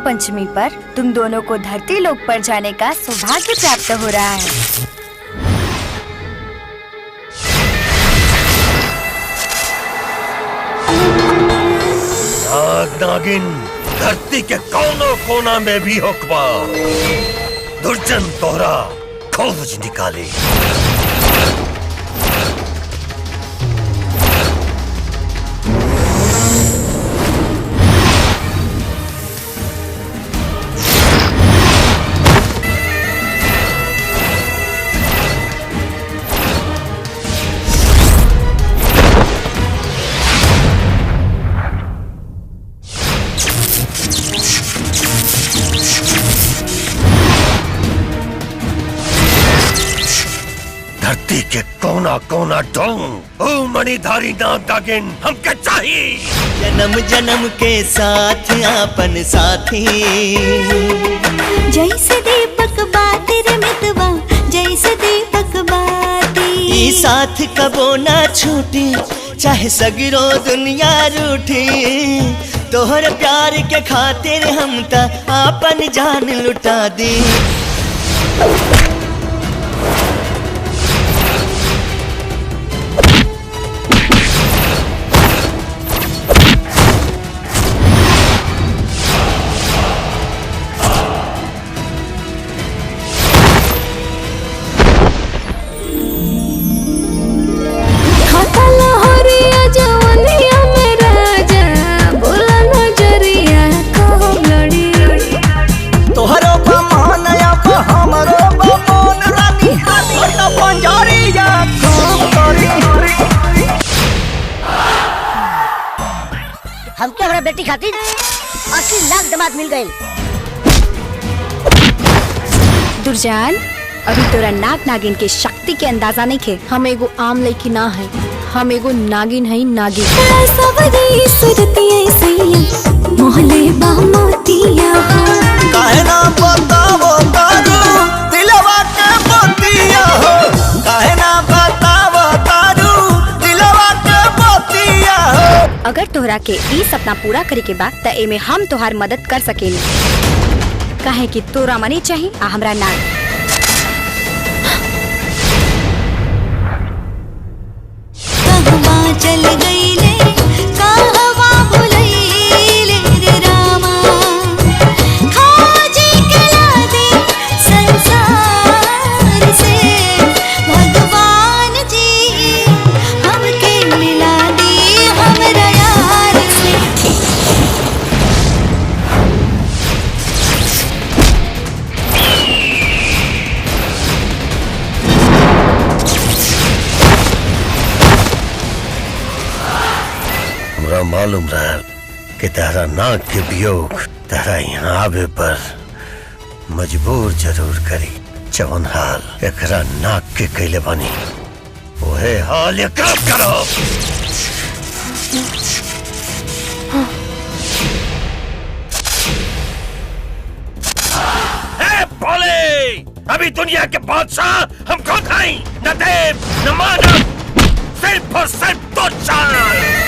पंचमी पर तुम दोनों को धरती लोक पर जाने का सौभाग्य प्राप्त हो रहा है। नाग नागिन धरती के कोनों कोना में भी होकबा, दुर्जन तोहरा खोज निकाले। धरती के कोना कोना ढूंढ ओ मणिधारी नाग नागिन हमके चाहिए। जन्म जन्म के साथ आपन साथी, जैसे दीपक बाती रे मितवा, जैसे दीपक बाती। ई साथ कबो ना छूटी, चाहे सगरो दुनिया रूठी। तोहर प्यार के खातिर हम ता आपन जान लुटा दी। हमके हमारा बेटी खातिर 80 लाख दामाद मिल गए। दुर्जान, अभी तोरा नाग नागिन के शक्ति के अंदाजा नहीं खे। हम एगो आम लड़की ना है, हम एगो नागिन है नागिन। मोहले बामोतिया काहे ना बतावो तारू दिलवा के मोतिया हो, काहे ना बतावो तारू दिलवा के मोतिया हो। अगर तोहरा के ई सपना पूरा करे के बाद त एमे हम तोहार मदद कर सकेनी, काहे कि तोरा मनी चाहिए आ हमरा नाग। कहवा चल गईले, कहवा भुलैले रे रामा। खोजी कला दे संसार से, भगवान जी हमके मिला दी हमरा यार से। हमरा मालूम रहा कि तेरा नाग के वियोग तेरा यहाँ आवे पर मजबूर जरूर करी। जवन हाल एकरा नाग के कैले बनी, वहे हाल एकरा करो। ए भोले, अभी दुनिया के बादशाह हम खुद हैं, न देव न मानव, सिर्फ और सिर्फ तो चाल।